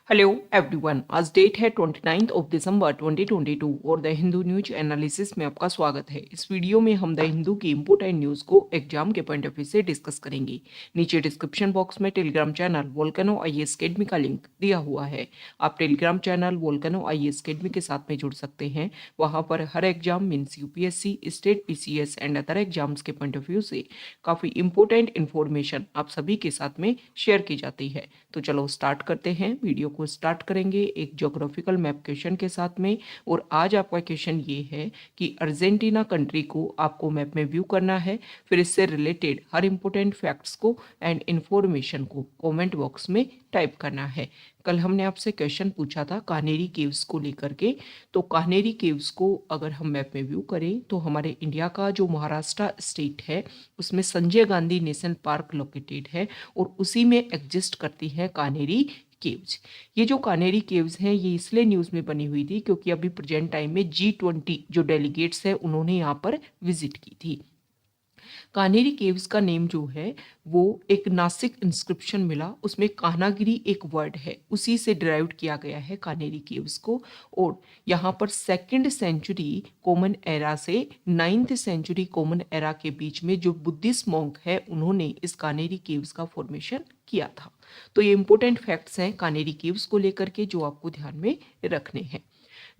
Hello everyone, आज date है 29 of December 2022 और द हिंदू न्यूज एनालिसिस में आपका स्वागत है। इस वीडियो में हम द हिंदू की इंपोर्टेंट न्यूज़ को एग्जाम के पॉइंट ऑफ व्यू से डिस्कस करेंगे। नीचे डिस्क्रिप्शन बॉक्स में Telegram channel Volcano IAS academy का लिंक दिया हुआ है। आप Telegram channel Volcano IAS academy के साथ में जुड़ सकते हैं। वहाँ पर हर exam means UPSC, state PCS and other exams के पॉइंट ऑफ व्यू से काफ़ी इंपॉर्टेंट इन्फॉर्मेशन आप सभी के साथ में शेयर की जाती है। तो चलो स्टार्ट करते हैं। वीडियो को स्टार्ट करेंगे एक ज्योग्राफिकल मैप क्वेश्चन के साथ में। और आज आपका क्वेश्चन ये है कि अर्जेंटीना कंट्री को आपको मैप में व्यू करना है, फिर इससे रिलेटेड हर इंपॉर्टेंट फैक्ट्स को एंड इंफॉर्मेशन को कमेंट बॉक्स में टाइप करना है। कल हमने आपसे क्वेश्चन पूछा था कान्हेरी केव्स को लेकर के। तो कान्हेरी केव्स को अगर हम मैप में व्यू करें तो हमारे इंडिया का जो महाराष्ट्र स्टेट है उसमें Sanjay Gandhi national park located है और उसी में एग्जिस्ट करती है कान्हेरी केव्स। ये जो कान्हेरी केव्स हैं ये इसलिए न्यूज़ में बनी हुई थी क्योंकि अभी प्रेजेंट टाइम में G20 जो डेलीगेट्स हैं उन्होंने यहाँ पर विजिट की थी। कान्हेरी केव्स का नेम जो है वो एक नासिक इंस्क्रिप्शन मिला, उसमें कान्हागिरी एक वर्ड है, उसी से डिराइव किया गया है कान्हेरी केव्स को। और यहाँ पर 2nd सेंचुरी कॉमन एरा से 9th सेंचुरी कॉमन एरा के बीच में जो बुद्धिस्ट मॉन्क है उन्होंने इस कान्हेरी केव्स का फॉर्मेशन किया था। तो ये इंपॉर्टेंट फैक्ट्स हैं कान्हेरी केव्स को लेकर के जो आपको ध्यान में रखने हैं।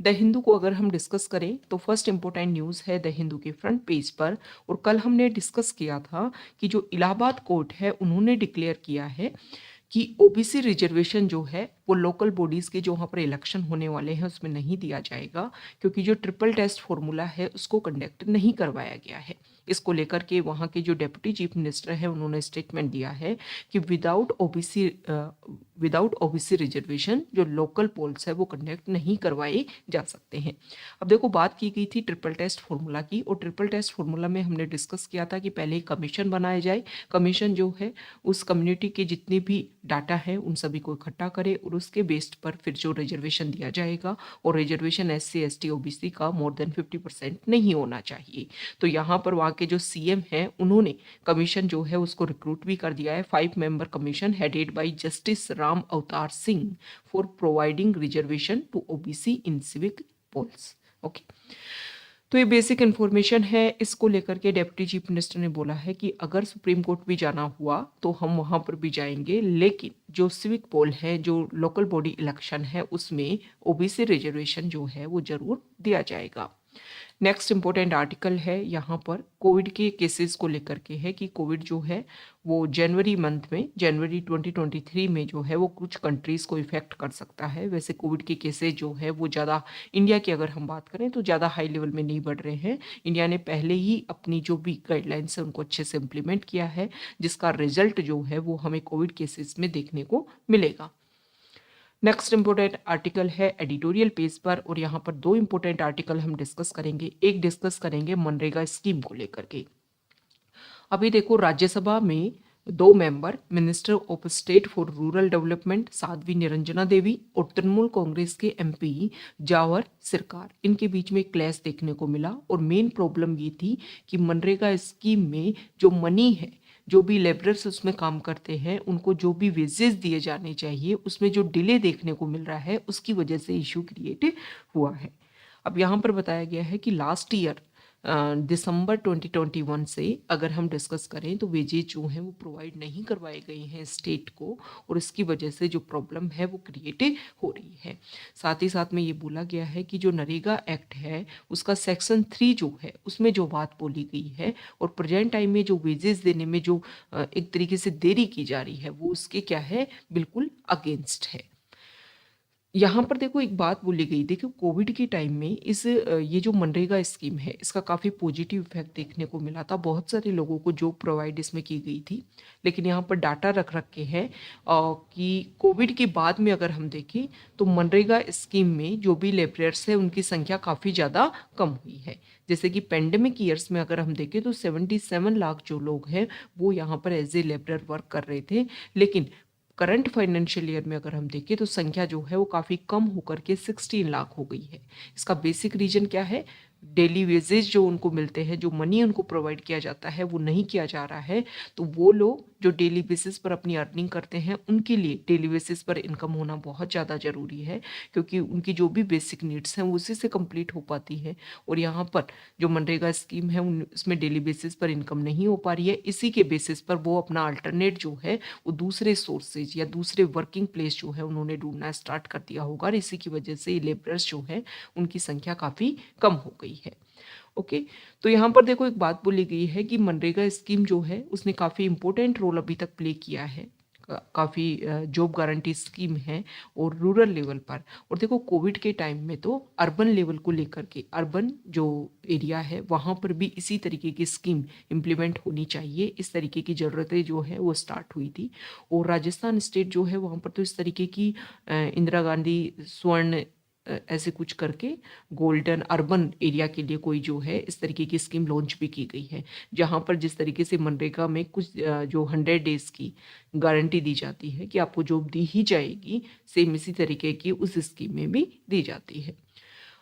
द हिंदू को अगर हम डिस्कस करें तो फर्स्ट इंपॉर्टेंट न्यूज़ है द हिंदू के फ्रंट पेज पर। और कल हमने डिस्कस किया था कि जो इलाहाबाद कोर्ट है उन्होंने डिक्लेयर किया है कि ओबीसी रिजर्वेशन जो है वो लोकल बॉडीज़ के जो वहाँ पर इलेक्शन होने वाले हैं उसमें नहीं दिया जाएगा, क्योंकि जो ट्रिपल टेस्ट फॉर्मूला है उसको कंडक्ट नहीं करवाया गया है। इसको लेकर के वहाँ के जो डेप्यूटी चीफ मिनिस्टर है उन्होंने स्टेटमेंट दिया है कि विदाउट ओबीसी रिजर्वेशन जो लोकल पोल्स है वो कंडक्ट नहीं करवाए जा सकते हैं। अब देखो, बात की गई थी ट्रिपल टेस्ट फॉर्मूला की, और ट्रिपल टेस्ट फॉर्मूला में हमने डिस्कस किया था कि पहले कमीशन बनाया जाए। कमीशन जो है उस कम्युनिटी के जितने भी डाटा है उन सभी को इकट्ठा करे और उसके बेस्ड पर फिर जो रिजर्वेशन दिया जाएगा, और रिजर्वेशन SC ST OBC का मोर देन 50% नहीं होना चाहिए। तो यहाँ पर वहाँ के जो CM हैं उन्होंने कमीशन जो है उसको रिक्रूट भी कर दिया है। 5 member commission headed by justice Ram Avtar Singh for providing reservation to OBC in civic polls. Okay, तो ये बेसिक इन्फॉर्मेशन है। इसको लेकर के डेप्यूटी चीफ मिनिस्टर ने बोला है कि अगर सुप्रीम कोर्ट भी जाना हुआ तो हम वहाँ पर भी जाएंगे, लेकिन जो सिविक पोल है, जो लोकल बॉडी इलेक्शन है, उसमें OBC रिजर्वेशन जो है वो जरूर दिया जाएगा। नेक्स्ट इंपॉर्टेंट आर्टिकल है यहाँ पर कोविड के केसेस को लेकर के है कि कोविड जो है वो जनवरी मंथ में, जनवरी 2023 में जो है वो कुछ कंट्रीज़ को इफेक्ट कर सकता है। वैसे कोविड के केसेस जो है वो ज़्यादा इंडिया की अगर हम बात करें तो ज़्यादा हाई लेवल में नहीं बढ़ रहे हैं। इंडिया ने पहले ही अपनी जो भी गाइडलाइंस है उनको अच्छे से इम्प्लीमेंट किया है, जिसका रिजल्ट जो है वो हमें कोविड केसेस में देखने को मिलेगा। नेक्स्ट इंपॉर्टेंट आर्टिकल है एडिटोरियल पेज पर, और यहाँ पर 2 इंपॉर्टेंट आर्टिकल हम डिस्कस करेंगे। एक डिस्कस करेंगे मनरेगा स्कीम को लेकर के। अभी देखो, राज्यसभा में 2 member minister of state for rural development Sadhvi Niranjana Devi और तृणमूल कांग्रेस के MP जावर सरकार, इनके बीच में क्लैश देखने को मिला। और मेन प्रॉब्लम ये थी कि मनरेगा स्कीम में जो मनी है, जो भी लेबरर्स उसमें काम करते हैं उनको जो भी वेजेस दिए जाने चाहिए उसमें जो डिले देखने को मिल रहा है उसकी वजह से इशू क्रिएट हुआ है। अब यहाँ पर बताया गया है कि लास्ट ईयर दिसंबर 2021 से अगर हम डिस्कस करें तो वेजेज जो हैं वो प्रोवाइड नहीं करवाए गए हैं स्टेट को, और इसकी वजह से जो प्रॉब्लम है वो क्रिएट हो रही है। साथ ही साथ में ये बोला गया है कि जो नरेगा एक्ट है उसका सेक्शन 3 जो है उसमें जो बात बोली गई है और प्रेजेंट टाइम में जो वेजेस देने में जो एक तरीके से देरी की जा रही है वो उसके क्या है, बिल्कुल अगेंस्ट है। यहाँ पर देखो एक बात बोली गई, देखो कोविड के टाइम में ये जो मनरेगा स्कीम है इसका काफ़ी पॉजिटिव इफेक्ट देखने को मिला था। बहुत सारे लोगों को जॉब प्रोवाइड इसमें की गई थी। लेकिन यहाँ पर डाटा रख रखे हैं कि कोविड के बाद में अगर हम देखें तो मनरेगा स्कीम में जो भी लेबरर्स है उनकी संख्या काफ़ी ज़्यादा कम हुई है। जैसे कि पेंडेमिक ईयर्स में अगर हम देखें तो 77 लाख जो लोग हैं वो यहाँ पर एज ए लेबरर वर्क कर रहे थे। लेकिन करंट फाइनेंशियल ईयर में अगर हम देखें तो संख्या जो है वो काफ़ी कम होकर के 16 लाख हो गई है। इसका बेसिक रीजन क्या है? डेली वेजेस जो उनको मिलते हैं, जो मनी उनको प्रोवाइड किया जाता है वो नहीं किया जा रहा है, तो वो लोग जो डेली बेसिस पर अपनी अर्निंग करते हैं उनके लिए डेली बेसिस पर इनकम होना बहुत ज़्यादा ज़रूरी है, क्योंकि उनकी जो भी बेसिक नीड्स हैं वो उसी से कंप्लीट हो पाती है। और यहाँ पर जो मनरेगा स्कीम है उसमें डेली बेसिस पर इनकम नहीं हो पा रही है, इसी के बेसिस पर वो अपना अल्टरनेट जो है वो दूसरे सोर्सेज या दूसरे वर्किंग प्लेस जो है उन्होंने ढूंढना स्टार्ट कर दिया होगा, और इसी की वजह से लेबरर्स जो है उनकी संख्या काफ़ी कम हो गई है। ओके, तो यहाँ पर देखो एक बात बोली गई है कि मनरेगा स्कीम जो है उसने काफ़ी इंपॉर्टेंट रोल अभी तक प्ले किया है, काफ़ी जॉब गारंटी स्कीम है और रूरल लेवल पर। और देखो कोविड के टाइम में तो अर्बन लेवल को लेकर के, अर्बन जो एरिया है वहाँ पर भी इसी तरीके की स्कीम इम्प्लीमेंट होनी चाहिए, इस तरीके की ज़रूरतें जो है वो स्टार्ट हुई थी। और राजस्थान स्टेट जो है वहाँ पर तो इस तरीके की इंदिरा गांधी स्वर्ण ऐसे कुछ करके गोल्डन अर्बन एरिया के लिए कोई जो है इस तरीके की स्कीम लॉन्च भी की गई है, जहां पर जिस तरीके से मनरेगा में कुछ जो 100 डेज की गारंटी दी जाती है कि आपको जॉब दी ही जाएगी, सेम इसी तरीके की उस स्कीम में भी दी जाती है।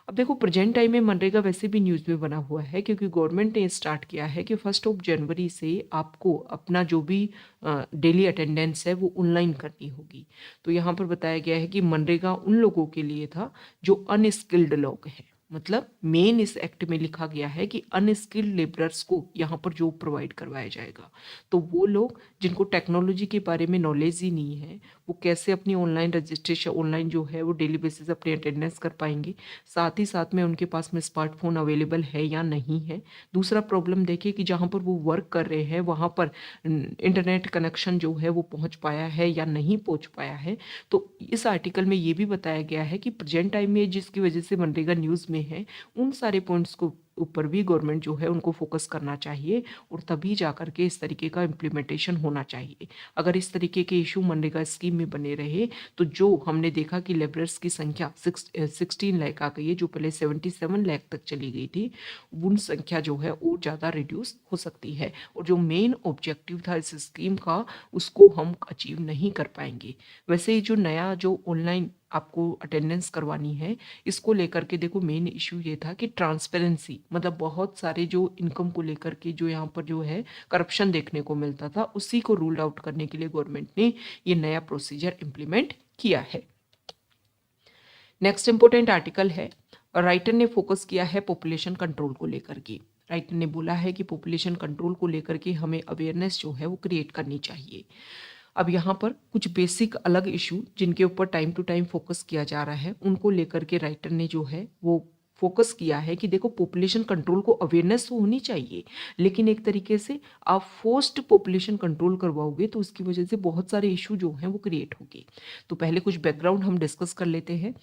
अब देखो प्रेजेंट टाइम में मनरेगा वैसे भी न्यूज़ में बना हुआ है, क्योंकि गवर्नमेंट ने स्टार्ट किया है कि 1 जनवरी से आपको अपना जो भी डेली अटेंडेंस है वो ऑनलाइन करनी होगी। तो यहाँ पर बताया गया है कि मनरेगा उन लोगों के लिए था जो अनस्किल्ड लोग हैं, मतलब मेन इस एक्ट में लिखा गया है कि अनस्किल्ड लेबरर्स को यहाँ पर जॉब प्रोवाइड करवाया जाएगा। तो वो लोग जिनको टेक्नोलॉजी के बारे में नॉलेज ही नहीं है, वो कैसे अपनी ऑनलाइन रजिस्ट्रेशन, ऑनलाइन जो है वो डेली बेसिस अपनी अटेंडेंस कर पाएंगे। साथ ही साथ में उनके पास में स्मार्टफोन अवेलेबल है या नहीं है। दूसरा प्रॉब्लम देखिए कि जहाँ पर वो वर्क कर रहे हैं वहाँ पर इंटरनेट कनेक्शन जो है वो पहुँच पाया है या नहीं पहुँच पाया है। तो इस आर्टिकल में ये भी बताया गया है कि प्रेजेंट टाइम में जिसकी वजह से मनरेगा न्यूज़ में है, उन सारे पॉइंट्स को ऊपर भी गवर्नमेंट जो है उनको फोकस करना चाहिए, और तभी जा करके इस तरीके का इम्प्लीमेंटेशन होना चाहिए। अगर इस तरीके के इशू मनरेगा स्कीम में बने रहे तो जो हमने देखा कि लेबरर्स की संख्या 16 लाख आ गई है, जो पहले 77 लाख तक चली गई थी, उन संख्या जो है और ज़्यादा रिड्यूस हो सकती है, और जो मेन ऑब्जेक्टिव था इस स्कीम का उसको हम अचीव नहीं कर पाएंगे। वैसे ही जो नया जो ऑनलाइन आपको अटेंडेंस करवानी है, इसको लेकर के देखो मेन इशू ये था कि ट्रांसपेरेंसी, मतलब बहुत सारे जो इनकम को लेकर के जो यहाँ पर जो है करप्शन देखने को मिलता था, उसी को रूल आउट करने के लिए गवर्नमेंट ने ये नया प्रोसीजर इम्प्लीमेंट किया है। नेक्स्ट इंपॉर्टेंट आर्टिकल है, राइटर ने फोकस किया है पॉपुलेशन कंट्रोल को लेकर के। राइटर ने बोला है कि पॉपुलेशन कंट्रोल को लेकर के हमें अवेयरनेस जो है वो क्रिएट करनी चाहिए। अब यहाँ पर कुछ बेसिक अलग इशू जिनके ऊपर टाइम टू टाइम फोकस किया जा रहा है, उनको लेकर के राइटर ने जो है वो फोकस किया है कि देखो पॉपुलेशन कंट्रोल को अवेयरनेस तो होनी चाहिए, लेकिन एक तरीके से आप फोर्स्ड पॉपुलेशन कंट्रोल करवाओगे तो उसकी वजह से बहुत सारे इशू जो हैं वो क्रिएट होंगे। तो पहले कुछ बैकग्राउंड हम डिस्कस कर लेते हैं।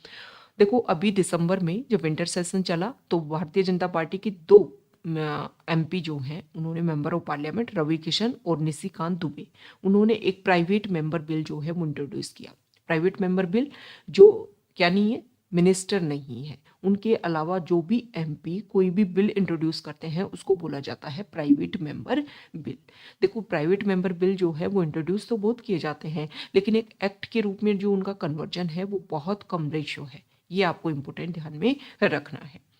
देखो अभी दिसंबर में जब विंटर सेशन चला तो भारतीय जनता पार्टी की दो एमपी जो हैं, उन्होंने member of parliament Ravi Kishan और निशिकांत दुबे, उन्होंने एक प्राइवेट मेंबर बिल जो है वो इंट्रोड्यूस किया। प्राइवेट मेंबर बिल जो क्या नहीं है, मिनिस्टर नहीं है, उनके अलावा जो भी एमपी कोई भी बिल इंट्रोड्यूस करते हैं उसको बोला जाता है प्राइवेट मेंबर बिल। देखो प्राइवेट मेंबर बिल जो है वो इंट्रोड्यूस तो बहुत किए जाते हैं, लेकिन एक एक्ट के रूप में जो उनका कन्वर्जन है वो बहुत कम रेशियो है, ये आपको इम्पोर्टेंट ध्यान में रखना है।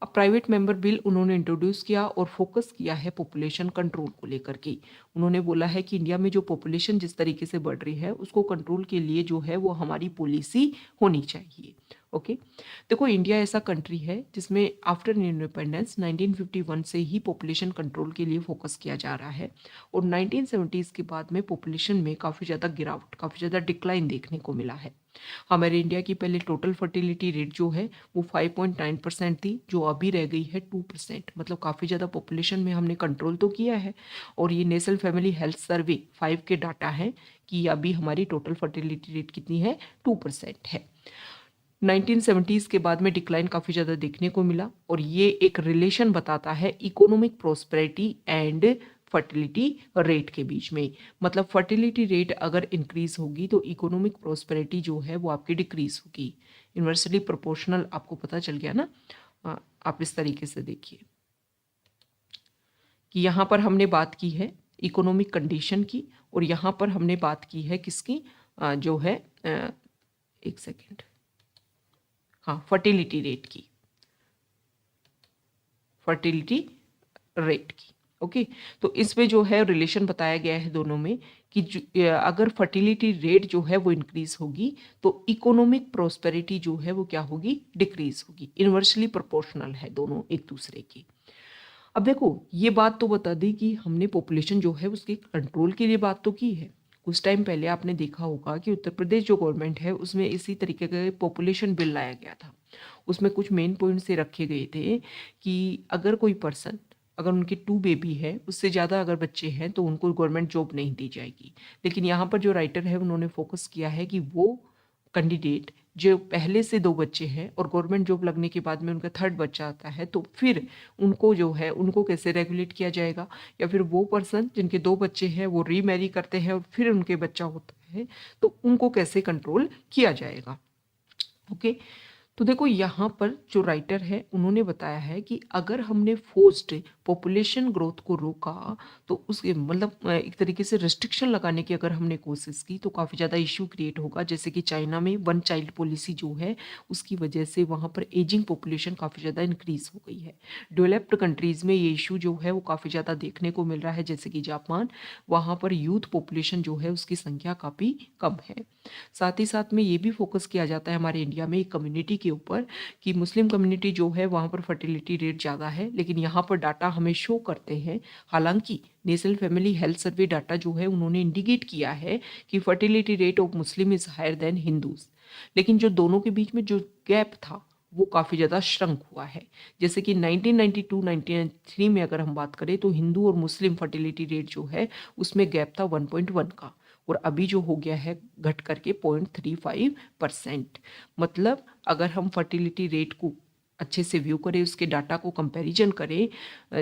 अब प्राइवेट मेंबर बिल उन्होंने इंट्रोड्यूस किया और फोकस किया है पॉपुलेशन कंट्रोल को लेकर के। उन्होंने बोला है कि इंडिया में जो पॉपुलेशन जिस तरीके से बढ़ रही है उसको कंट्रोल के लिए जो है वो हमारी पॉलिसी होनी चाहिए। ओके, देखो इंडिया ऐसा कंट्री है जिसमें आफ्टर इंडिपेंडेंस 1951 से ही पॉपुलेशन कंट्रोल के लिए फोकस किया जा रहा है, और 1970s के बाद में पॉपुलेशन में काफ़ी ज़्यादा गिरावट, काफ़ी ज़्यादा डिक्लाइन देखने को मिला है। हमारे इंडिया की पहले टोटल फर्टिलिटी रेट जो है वो 5.9% थी, जो अभी रह गई है 2%, मतलब काफ़ी ज़्यादा पॉपुलेशन में हमने कंट्रोल तो किया है। और ये नेशनल फैमिली हेल्थ सर्वे 5 के डाटा है कि अभी हमारी टोटल फर्टिलिटी रेट कितनी है, 2% है। 1970s के बाद में डिक्लाइन काफ़ी ज़्यादा देखने को मिला, और ये एक रिलेशन बताता है economic prosperity and fertility rate के बीच में। मतलब फर्टिलिटी रेट अगर इंक्रीज होगी तो इकोनॉमिक प्रोस्पेरिटी जो है वो आपकी डिक्रीज होगी। इन्वर्सली प्रोपोर्शनल आपको पता चल गया ना। आप इस तरीके से देखिए कि यहाँ पर हमने बात की है इकोनॉमिक कंडीशन की, और यहाँ पर हमने बात की है किसकी, जो है एक सेकेंड, हाँ, फर्टिलिटी रेट की। फर्टिलिटी रेट की। ओके, तो इसमें जो है रिलेशन बताया गया है दोनों में कि अगर फर्टिलिटी रेट जो है वो इंक्रीज होगी तो इकोनॉमिक प्रोस्पेरिटी जो है वो क्या होगी, डिक्रीज होगी। इनवर्सली प्रोपोर्शनल है दोनों एक दूसरे की। अब देखो ये बात तो बता दी कि हमने पॉपुलेशन जो है उसके कंट्रोल के लिए बात तो की है। कुछ टाइम पहले आपने देखा होगा कि उत्तर प्रदेश जो गवर्नमेंट है उसमें इसी तरीके का पॉपुलेशन बिल लाया गया था। उसमें कुछ मेन पॉइंट से रखे गए थे कि अगर कोई पर्सन, अगर उनके 2 बेबी है, उससे ज़्यादा अगर बच्चे हैं तो उनको गवर्नमेंट जॉब नहीं दी जाएगी। लेकिन यहाँ पर जो राइटर है उन्होंने फोकस किया है कि वो कैंडिडेट जो पहले से 2 बच्चे हैं और गवर्नमेंट जॉब लगने के बाद में उनका 3rd बच्चा आता है तो फिर उनको जो है उनको कैसे रेगुलेट किया जाएगा, या फिर वो पर्सन जिनके 2 बच्चे हैं वो रीमैरी करते हैं और फिर उनके बच्चा होता है तो उनको कैसे कंट्रोल किया जाएगा। ओके, तो देखो यहाँ पर जो राइटर है उन्होंने बताया है कि अगर हमने फोर्स्ड पॉपुलेशन ग्रोथ को रोका तो उसके मतलब एक तरीके से रिस्ट्रिक्शन लगाने की अगर हमने कोशिश की तो काफ़ी ज़्यादा इश्यू क्रिएट होगा। जैसे कि चाइना में 1 चाइल्ड पॉलिसी जो है उसकी वजह से वहाँ पर एजिंग पॉपुलेशन काफ़ी ज़्यादा इंक्रीज हो गई है। डेवलप्ड कंट्रीज़ में ये इशू जो है वो काफ़ी ज़्यादा देखने को मिल रहा है। जैसे कि जापान, वहाँ पर यूथ पॉपुलेशन जो है उसकी संख्या काफ़ी कम है। साथ ही साथ में ये भी फोकस किया जाता है हमारे इंडिया में एक कम्युनिटी के ऊपर कि मुस्लिम कम्युनिटी जो है वहाँ पर फर्टिलिटी रेट ज़्यादा है, लेकिन यहाँ पर डाटा हमें शो करते हैं। हालांकि national family health survey data जो है उन्होंने इंडिकेट किया है कि fertility rate of Muslim is higher than Hindus, लेकिन जो दोनों के बीच में जो गैप था वो काफ़ी ज़्यादा श्रंक हुआ है। जैसे कि 1992-1993 में अगर हम बात करें तो हिंदू और मुस्लिम फर्टिलिटी रेट जो है उसमें गैप था 1.1 का, और अभी जो हो गया है घट करके 0.35%। मतलब अगर हम फर्टिलिटी रेट को अच्छे से व्यू करें, उसके डाटा को कंपैरिजन करें,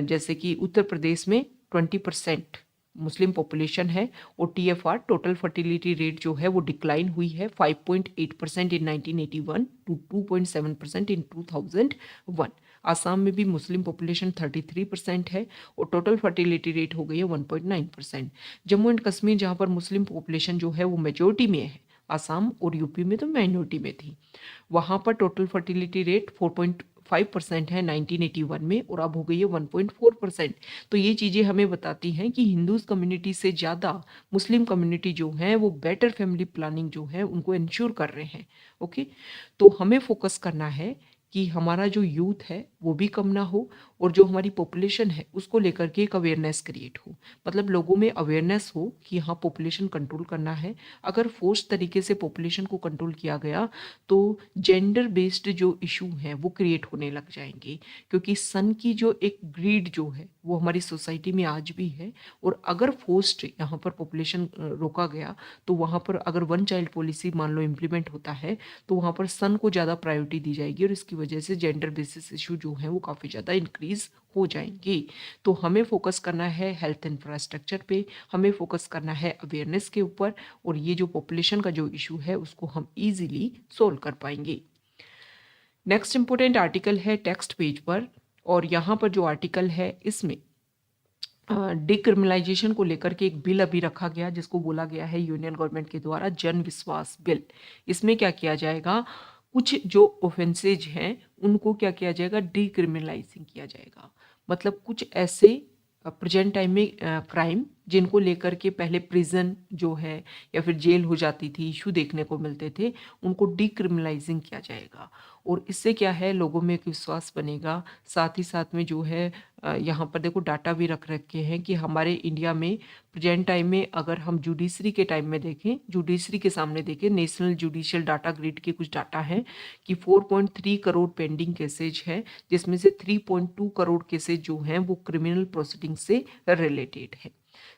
जैसे कि उत्तर प्रदेश में 20% मुस्लिम पॉपुलेशन है और TFR टोटल फर्टिलिटी रेट जो है वो डिक्लाइन हुई है 5.8% इन 1981 टू 2.7% इन 2001। आसाम में भी मुस्लिम पॉपुलेशन 33% है और टोटल फर्टिलिटी रेट हो गई है 1.9%। जम्मू एंड कश्मीर जहाँ पर मुस्लिम पॉपुलेशन जो है वो मेजोरिटी में है, आसाम और यूपी में तो माइनॉरिटी में थी, वहाँ पर टोटल फर्टिलिटी रेट 4.5% है 1981 में और अब हो गई है 1.4%। तो ये चीज़ें हमें बताती हैं कि हिंदूज कम्युनिटी से ज़्यादा मुस्लिम कम्युनिटी जो है वो बेटर फैमिली प्लानिंग जो है उनको इंश्योर कर रहे हैं। ओके, तो हमें फोकस करना है कि हमारा जो यूथ है वो भी कम ना हो और जो हमारी पॉपुलेशन है उसको लेकर के एक अवेयरनेस क्रिएट हो। मतलब लोगों में अवेयरनेस हो कि हाँ पॉपुलेशन कंट्रोल करना है। अगर फोर्स तरीके से पॉपुलेशन को कंट्रोल किया गया तो जेंडर बेस्ड जो इशू हैं वो क्रिएट होने लग जाएंगे, क्योंकि सन की जो एक ग्रीड जो है वो हमारी सोसाइटी में आज भी है। और अगर फोर्स्ड यहाँ पर पॉपुलेशन रोका गया तो वहाँ पर अगर 1 चाइल्ड पॉलिसी मान लो इम्प्लीमेंट होता है तो वहाँ पर सन को ज़्यादा प्रायोरिटी दी जाएगी और इसकी वजह से जेंडर बेसिस इशू जो है वो काफ़ी ज़्यादा इंक्रीज हो जाएंगे। तो हमें फोकस करना है हेल्थ इंफ्रास्ट्रक्चर पे, हमें फोकस करना है अवेयरनेस के ऊपर, और ये जो पॉपुलेशन का जो इशू है उसको हम इजीली सोल्व कर पाएंगे। नेक्स्ट इंपॉर्टेंट आर्टिकल है टेक्स्ट पेज पर, और यहाँ पर जो आर्टिकल है इसमें डिक्रिमिनलाइजेशन को लेकर के एक बिल अभी रखा गया जिसको बोला गया है यूनियन गवर्नमेंट के द्वारा जन विश्वास बिल। इसमें क्या किया जाएगा, कुछ जो ऑफेंसेज हैं उनको क्या किया जाएगा, डिक्रिमिनलाइजिंग किया जाएगा। मतलब कुछ ऐसे प्रेजेंट टाइम में क्राइम जिनको लेकर के पहले प्रिजन जो है या फिर जेल हो जाती थी, इशू देखने को मिलते थे, उनको डिक्रिमिनलाइजिंग किया जाएगा। और इससे क्या है, लोगों में एक विश्वास बनेगा। साथ ही साथ में जो है यहाँ पर देखो डाटा भी रख रखे हैं कि हमारे इंडिया में प्रेजेंट टाइम में अगर हम जुडिशरी के टाइम में देखें, जुडिशरी के सामने देखें, नेशनल जुडिशियल डाटा ग्रिड के कुछ डाटा हैं कि 4.3 करोड़ पेंडिंग केसेज है, जिसमें से 3.2 करोड़ केसेज जो हैं वो क्रिमिनल प्रोसीडिंग से रिलेटेड है।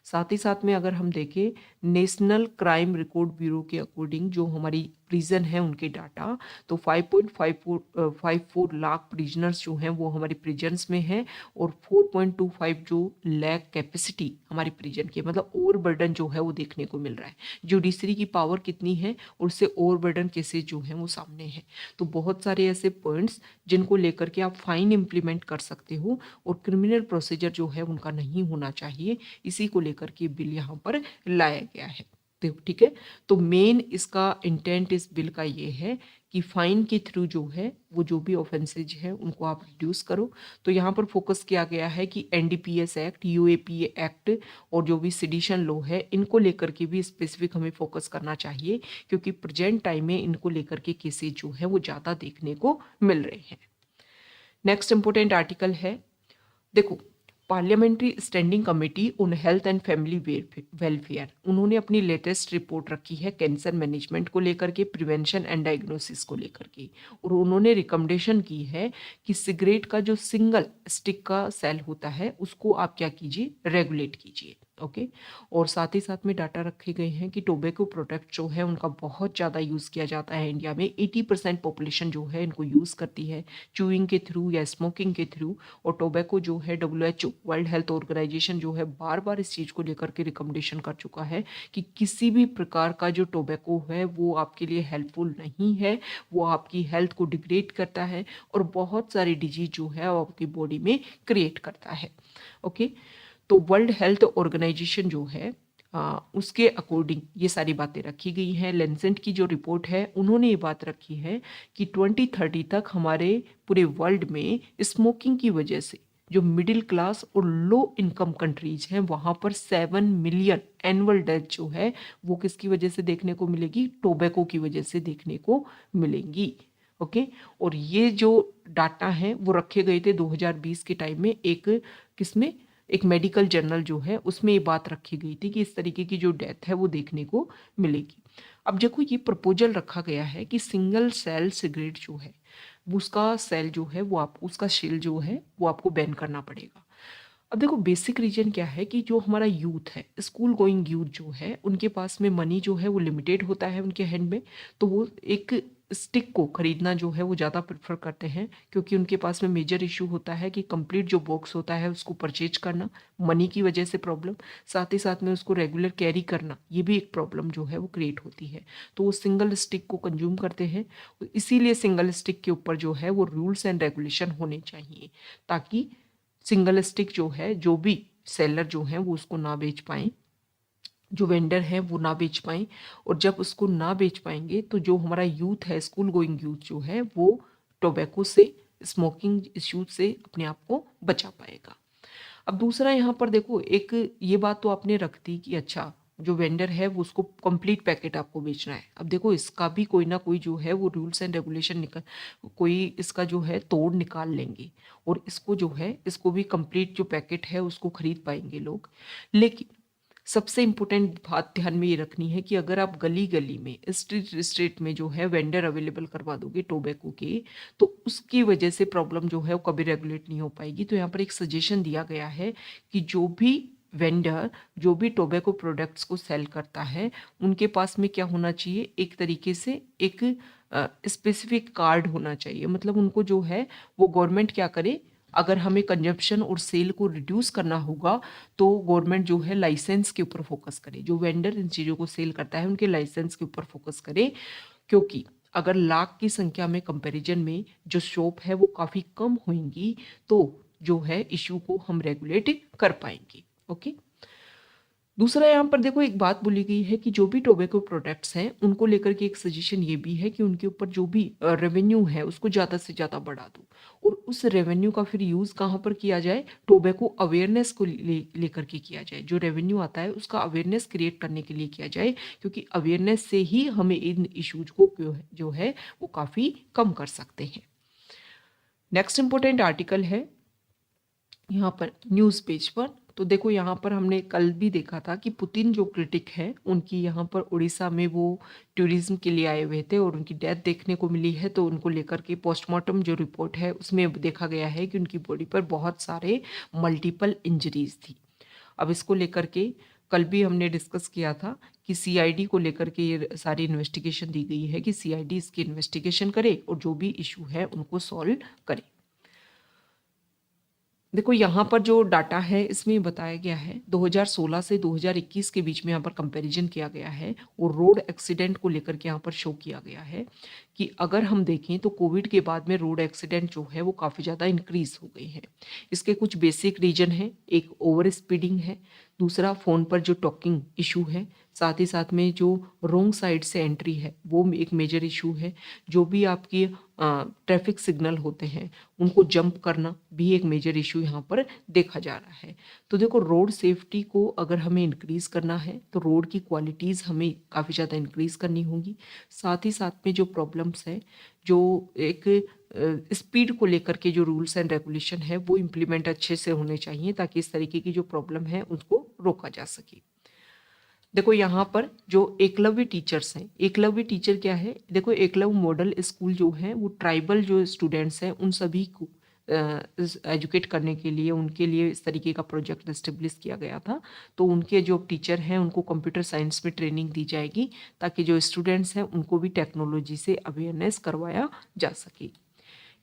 साथ ही साथ में अगर हम देखें नेशनल क्राइम रिकॉर्ड ब्यूरो के अकॉर्डिंग जो हमारी प्रिजन है उनके डाटा, तो 5.54 लाख प्रिजनर्स जो हैं वो हमारी प्रिजन्स में हैं और 4.25 जो लैक कैपेसिटी हमारी प्रिजन की, मतलब ओवर बर्डन जो है वो देखने को मिल रहा है। जुडिशरी की पावर कितनी है और उससे ओवर बर्डन केसेज जो हैं वो सामने हैं। तो बहुत सारे ऐसे पॉइंट्स जिनको लेकर के आप फाइन इम्प्लीमेंट कर सकते हो और क्रिमिनल प्रोसीजर जो है उनका नहीं होना चाहिए, इसी को लेकर के बिल यहाँ पर लाया गया है। ठीक है। तो मेन इसका इंटेंट इस बिल का ये है कि फाइन के थ्रू जो है वो जो भी ऑफेंसेज है उनको आप रिड्यूस करो। तो यहाँ पर फोकस किया गया है कि एनडीपीएस एक्ट, यूएपीए एक्ट और जो भी सिडिशन लॉ है इनको लेकर के भी स्पेसिफिक हमें फोकस करना चाहिए, क्योंकि प्रेजेंट टाइम में इनको लेकर के केसेज जो है वो ज़्यादा देखने को मिल रहे हैं। नेक्स्ट इंपॉर्टेंट आर्टिकल है, देखो, parliamentary standing committee on health and family welfare, उन्होंने अपनी लेटेस्ट रिपोर्ट रखी है कैंसर मैनेजमेंट को लेकर के, प्रिवेंशन एंड डायग्नोसिस को लेकर के, और उन्होंने रिकमेंडेशन की है कि सिगरेट का जो सिंगल स्टिक का सेल होता है उसको आप क्या कीजिए, रेगुलेट कीजिए। ओके। और साथ ही साथ में डाटा रखे गए हैं कि टोबैको प्रोडक्ट जो है उनका बहुत ज़्यादा यूज़ किया जाता है इंडिया में। 80% पॉपुलेशन जो है इनको यूज़ करती है च्यूइंग के थ्रू या स्मोकिंग के थ्रू। और टोबैको जो है WHO, वर्ल्ड हेल्थ ऑर्गेनाइजेशन जो है बार बार इस चीज़ को लेकर के रिकमेंडेशन कर चुका है कि किसी भी प्रकार का जो टोबैको है वो आपके लिए हेल्पफुल नहीं है, वो आपकी हेल्थ को डिग्रेड करता है और बहुत सारी डिजीज जो है वो आपकी बॉडी में क्रिएट करता है। ओके। तो वर्ल्ड हेल्थ ऑर्गेनाइजेशन जो है उसके अकॉर्डिंग ये सारी बातें रखी गई हैं। लेंसेट की जो रिपोर्ट है उन्होंने ये बात रखी है कि 2030 तक हमारे पूरे वर्ल्ड में स्मोकिंग की वजह से जो मिडिल क्लास और लो इनकम कंट्रीज हैं वहाँ पर 7 मिलियन एनुअल डेथ जो है वो किसकी वजह से देखने को मिलेगी, टोबैको की वजह से देखने को मिलेंगी। ओके। और ये जो डाटा हैं वो रखे गए थे 2020 के टाइम में, एक किसमें, एक मेडिकल जर्नल जो है उसमें ये बात रखी गई थी कि इस तरीके की जो डेथ है वो देखने को मिलेगी। अब देखो ये प्रपोजल रखा गया है कि सिंगल सेल सिगरेट जो है वो उसका सेल जो है वो आपको, उसका शेल जो है वो आपको बैन करना पड़ेगा। अब देखो बेसिक रीजन क्या है कि जो हमारा यूथ है, स्कूल गोइंग यूथ जो है, उनके पास में मनी जो है वो लिमिटेड होता है उनके हैंड में, तो वो एक स्टिक को खरीदना जो है वो ज़्यादा प्रेफर करते हैं, क्योंकि उनके पास में मेजर इशू होता है कि कंप्लीट जो बॉक्स होता है उसको परचेज करना, मनी की वजह से प्रॉब्लम, साथ ही साथ में उसको रेगुलर कैरी करना, ये भी एक प्रॉब्लम जो है वो क्रिएट होती है। तो वो सिंगल स्टिक को कंज्यूम करते हैं। इसीलिए सिंगल स्टिक के ऊपर जो है वो रूल्स एंड रेगुलेशन होने चाहिए, ताकि सिंगल स्टिक जो है जो भी सेलर जो है वो उसको ना बेच पाएँ, जो वेंडर है वो ना बेच पाएँ। और जब उसको ना बेच पाएंगे तो जो हमारा यूथ है, स्कूल गोइंग यूथ जो है, वो टोबैको से, स्मोकिंग इश्यूज से अपने आप को बचा पाएगा। अब दूसरा यहाँ पर देखो, एक ये बात तो आपने रख दी कि अच्छा जो वेंडर है वो उसको कंप्लीट पैकेट आपको बेचना है। अब देखो इसका भी कोई ना कोई जो है वो रूल्स एंड रेगुलेशन निकल, कोई इसका जो है तोड़ निकाल लेंगे और इसको जो है, इसको भी कंप्लीट जो पैकेट है उसको खरीद पाएंगे लोग। लेकिन सबसे इम्पोर्टेंट बात ध्यान में ये रखनी है कि अगर आप गली गली में, स्ट्रीट स्ट्रीट में जो है वेंडर अवेलेबल करवा दोगे टोबैको के, तो उसकी वजह से प्रॉब्लम जो है वो कभी रेगुलेट नहीं हो पाएगी। तो यहाँ पर एक सजेशन दिया गया है कि जो भी वेंडर जो भी टोबैको प्रोडक्ट्स को सेल करता है उनके पास में क्या होना चाहिए, एक तरीके से एक स्पेसिफिक कार्ड होना चाहिए। मतलब उनको जो है वो गवर्नमेंट क्या करे, अगर हमें कंजप्शन और सेल को रिड्यूस करना होगा तो गवर्नमेंट जो है लाइसेंस के ऊपर फोकस करे, जो वेंडर इन चीज़ों को सेल करता है उनके लाइसेंस के ऊपर फोकस करे। क्योंकि अगर लाख की संख्या में कंपैरिजन में जो शॉप है वो काफ़ी कम होंगी तो जो है इशू को हम रेगुलेट कर पाएंगे। ओके। दूसरा यहाँ पर देखो एक बात बोली गई है कि जो भी टोबैको प्रोडक्ट्स हैं उनको लेकर के एक सजेशन ये भी है कि उनके ऊपर जो भी रेवेन्यू है उसको ज़्यादा से ज़्यादा बढ़ा दो, और उस रेवेन्यू का फिर यूज़ कहाँ पर किया जाए, टोबैको अवेयरनेस को लेकर के किया जाए। जो रेवेन्यू आता है उसका अवेयरनेस क्रिएट करने के लिए किया जाए, क्योंकि अवेयरनेस से ही हमें इन इश्यूज को जो है वो काफ़ी कम कर सकते हैं। नेक्स्ट इंपॉर्टेंट आर्टिकल है यहाँ पर न्यूज़ पेज पर। तो देखो यहाँ पर हमने कल भी देखा था कि पुतिन जो क्रिटिक है उनकी यहाँ पर उड़ीसा में वो टूरिज्म के लिए आए हुए थे और उनकी डेथ देखने को मिली है। तो उनको लेकर के पोस्टमार्टम जो रिपोर्ट है उसमें देखा गया है कि उनकी बॉडी पर बहुत सारे मल्टीपल इंजरीज थी। अब इसको लेकर के कल भी हमने डिस्कस किया था कि सीआईडी को लेकर के ये सारी इन्वेस्टिगेशन दी गई है कि सीआईडी इसकी इन्वेस्टिगेशन करे और जो भी इशू है उनको सॉल्व करे। देखो यहाँ पर जो डाटा है इसमें बताया गया है 2016 से 2021 के बीच में यहाँ पर कंपैरिजन किया गया है और रोड एक्सीडेंट को लेकर के यहाँ पर शो किया गया है कि अगर हम देखें तो कोविड के बाद में रोड एक्सीडेंट जो है वो काफ़ी ज़्यादा इंक्रीज हो गई है। इसके कुछ बेसिक रीजन है, एक ओवर स्पीडिंग है, दूसरा फ़ोन पर जो टॉकिंग इशू है, साथ ही साथ में जो रॉन्ग साइड से एंट्री है वो एक मेजर इशू है। जो भी आपकी ट्रैफिक सिग्नल होते हैं उनको जंप करना भी एक मेजर इशू यहाँ पर देखा जा रहा है। तो देखो, रोड सेफ्टी को अगर हमें इंक्रीज़ करना है तो रोड की क्वालिटीज़ हमें काफ़ी ज़्यादा इंक्रीज़ करनी होगी। साथ ही साथ में जो प्रॉब्लम्स है, जो एक स्पीड को लेकर के जो रूल्स एंड रेगुलेशन है वो इम्प्लीमेंट अच्छे से होने चाहिए, ताकि इस तरीके की जो प्रॉब्लम है उसको रोका जा सके। देखो, यहाँ पर जो एकलव्य टीचर्स हैं, एकलव्य टीचर क्या है, देखो एकलव्य मॉडल स्कूल जो है वो ट्राइबल जो स्टूडेंट्स हैं उन सभी को एजुकेट करने के लिए, उनके लिए इस तरीके का प्रोजेक्ट एस्टेब्लिश किया गया था। तो उनके जो टीचर हैं उनको कंप्यूटर साइंस में ट्रेनिंग दी जाएगी, ताकि जो स्टूडेंट्स हैं उनको भी टेक्नोलॉजी से अवेयरनेस करवाया जा सके।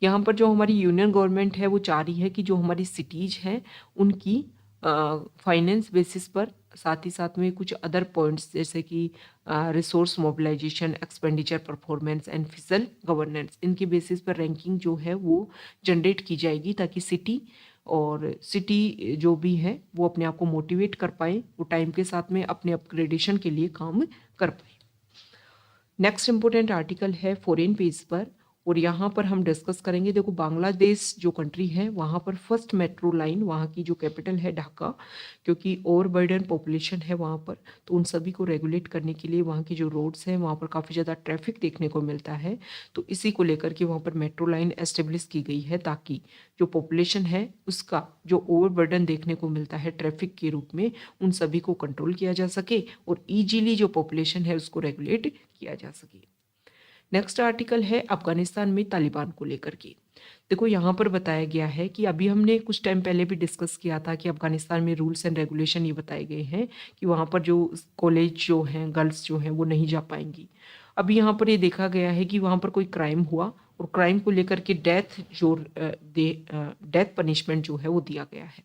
यहाँ पर जो हमारी यूनियन गवर्नमेंट है वो चाह रही है कि जो हमारी सिटीज़ हैं उनकी फाइनेंस बेसिस पर, साथ ही साथ में कुछ अदर पॉइंट्स जैसे कि resource mobilisation, expenditure performance and physical governance, इनकी बेसिस पर रैंकिंग जो है वो जनरेट की जाएगी, ताकि सिटी जो भी है वो अपने आप को मोटिवेट कर पाए, वो टाइम के साथ में अपने अपग्रेडेशन के लिए काम कर पाए। नेक्स्ट इंपॉर्टेंट आर्टिकल है फॉरेन पेज पर, और यहाँ पर हम डिस्कस करेंगे। देखो, बांग्लादेश जो कंट्री है वहाँ पर फर्स्ट मेट्रो लाइन, वहाँ की जो कैपिटल है ढाका, क्योंकि ओवर बर्डन पॉपुलेशन है वहाँ पर, तो उन सभी को रेगुलेट करने के लिए वहाँ की जो रोड्स हैं वहाँ पर काफ़ी ज़्यादा ट्रैफिक देखने को मिलता है। तो इसी को लेकर के वहाँ पर मेट्रो लाइन एस्टेब्लिश की गई है, ताकि जो पॉपुलेशन है उसका जो ओवर बर्डन देखने को मिलता है ट्रैफिक के रूप में, उन सभी को कंट्रोल किया जा सके और ईजीली जो पॉपुलेशन है उसको रेगुलेट किया जा सके। नेक्स्ट आर्टिकल है अफगानिस्तान में तालिबान को लेकर के। देखो, यहाँ पर बताया गया है कि अभी हमने कुछ टाइम पहले भी डिस्कस किया था कि अफगानिस्तान में रूल्स एंड रेगुलेशन ये बताए गए हैं कि वहाँ पर जो कॉलेज जो हैं, गर्ल्स जो हैं वो नहीं जा पाएंगी। अभी यहाँ पर ये देखा गया है कि वहाँ पर कोई क्राइम हुआ, और क्राइम को लेकर के डेथ पनिशमेंट जो है वो दिया गया है।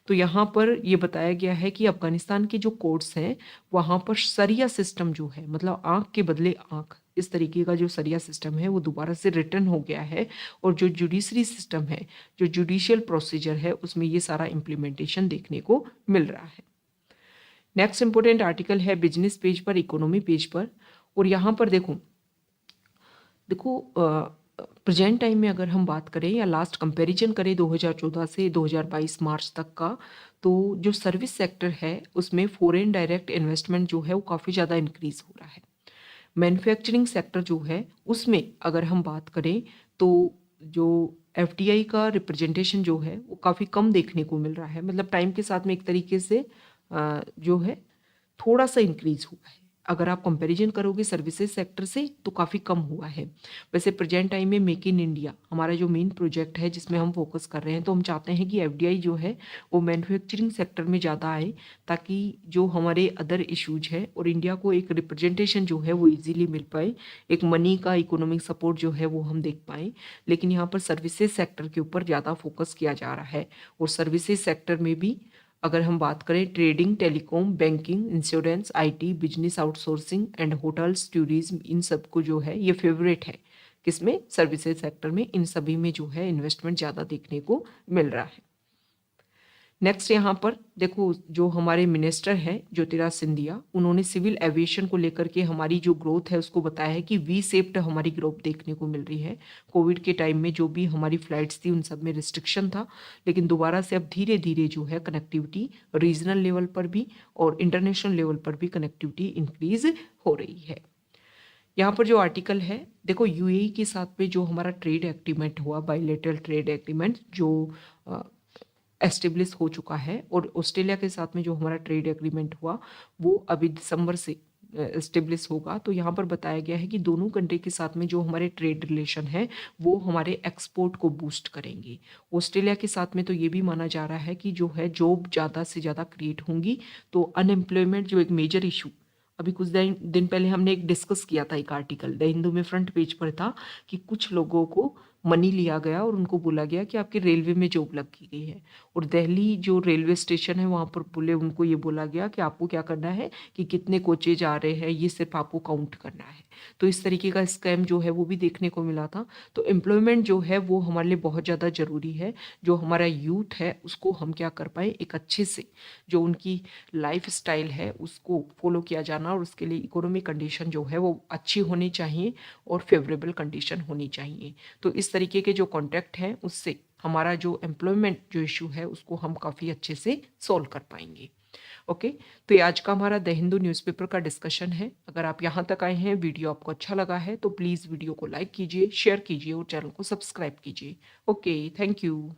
तो यहाँ पर ये बताया गया है कि अफगानिस्तान के जो कोर्ट्स हैं वहाँ पर सरिया सिस्टम जो है, मतलब आंख के बदले आंख, इस तरीके का जो सरिया सिस्टम है वो दोबारा से रिटर्न हो गया है, और जो जुडिशरी सिस्टम है, जो जुडिशियल प्रोसीजर है, उसमें ये सारा इम्प्लीमेंटेशन देखने को मिल रहा है। नेक्स्ट इंपॉर्टेंट आर्टिकल है बिजनेस पेज पर, इकोनॉमी पेज पर, और यहाँ पर देखो प्रेजेंट टाइम में अगर हम बात करें या लास्ट कंपैरिजन करें 2014 से 2022 मार्च तक का, तो जो सर्विस सेक्टर है उसमें फॉरेन डायरेक्ट इन्वेस्टमेंट जो है वो काफ़ी ज़्यादा इंक्रीज हो रहा है। मैन्युफैक्चरिंग सेक्टर जो है उसमें अगर हम बात करें तो जो एफडीआई का रिप्रेजेंटेशन जो है वो काफ़ी कम देखने को मिल रहा है, मतलब टाइम के साथ में एक तरीके से जो है थोड़ा सा इंक्रीज हुआ है। अगर आप कंपैरिजन करोगे सर्विसेज सेक्टर से तो काफ़ी कम हुआ है। वैसे प्रेजेंट टाइम में मेक इन इंडिया हमारा जो मेन प्रोजेक्ट है जिसमें हम फोकस कर रहे हैं, तो हम चाहते हैं कि एफडीआई जो है वो मैन्युफैक्चरिंग सेक्टर में ज़्यादा आए, ताकि जो हमारे अदर इश्यूज है और इंडिया को एक रिप्रेजेंटेशन जो है वो इजीली मिल पाए, एक मनी का इकोनॉमिक सपोर्ट जो है वो हम देख पाएँ। लेकिन यहाँ पर सर्विसेज सेक्टर के ऊपर ज़्यादा फोकस किया जा रहा है, और सर्विसेज सेक्टर में भी अगर हम बात करें trading, telecom, banking, insurance, IT, business outsourcing and hotels, tourism, इन सब को जो है ये फेवरेट है। किसमें? सर्विसेज सेक्टर में। इन सभी में जो है इन्वेस्टमेंट ज़्यादा देखने को मिल रहा है। नेक्स्ट यहाँ पर देखो, जो हमारे मिनिस्टर हैं ज्योतिराज सिंधिया, उन्होंने सिविल एविएशन को लेकर के हमारी जो ग्रोथ है उसको बताया है कि वी शेप्ड हमारी ग्रोथ देखने को मिल रही है। कोविड के टाइम में जो भी हमारी फ्लाइट्स थी उन सब में रिस्ट्रिक्शन था, लेकिन दोबारा से अब धीरे धीरे जो है कनेक्टिविटी रीजनल लेवल पर भी और इंटरनेशनल लेवल पर भी कनेक्टिविटी इंक्रीज हो रही है। यहाँ पर जो आर्टिकल है देखो, यूएई के साथ में जो हमारा ट्रेड एग्रीमेंट हुआ, बायलैटरल ट्रेड एग्रीमेंट जो एस्टेब्लिश हो चुका है, और ऑस्ट्रेलिया के साथ में जो हमारा ट्रेड एग्रीमेंट हुआ वो अभी दिसंबर से एस्टेब्लिश होगा। तो यहाँ पर बताया गया है कि दोनों कंट्री के साथ में जो हमारे ट्रेड रिलेशन है वो हमारे एक्सपोर्ट को बूस्ट करेंगे। ऑस्ट्रेलिया के साथ में तो ये भी माना जा रहा है कि जो है जॉब ज़्यादा से ज़्यादा क्रिएट होंगी, तो अनएम्प्लॉयमेंट जो एक मेजर इशू, अभी कुछ दिन पहले हमने एक डिस्कस किया था, एक आर्टिकल द हिंदू में फ्रंट पेज पर था कि कुछ लोगों को मनी लिया गया और उनको बोला गया कि आपकी रेलवे में जॉब लग गई है। और दिल्ली जो रेलवे स्टेशन है वहाँ पर बोले, उनको ये बोला गया कि आपको क्या करना है कि कितने कोचेज आ रहे हैं ये सिर्फ आपको काउंट करना है। तो इस तरीके का स्कैम जो है वो भी देखने को मिला था। तो एम्प्लॉयमेंट जो है वो हमारे लिए बहुत ज़्यादा ज़रूरी है। जो हमारा यूथ है उसको हम क्या कर पाए, एक अच्छे से जो उनकी लाइफ स्टाइल है उसको फॉलो किया जाना, और उसके लिए इकोनॉमिक कंडीशन जो है वो अच्छी होनी चाहिए और फेवरेबल कंडीशन होनी चाहिए। तो इस तरीके के जो कॉन्टैक्ट हैं उससे हमारा जो एम्प्लॉयमेंट जो इशू है उसको हम काफ़ी अच्छे से सॉल्व कर पाएंगे। ओके, तो ये आज का हमारा द हिंदू न्यूज़पेपर का डिस्कशन है। अगर आप यहाँ तक आए हैं, वीडियो आपको अच्छा लगा है तो प्लीज़ वीडियो को लाइक कीजिए, शेयर कीजिए और चैनल को सब्सक्राइब कीजिए। Okay, thank you.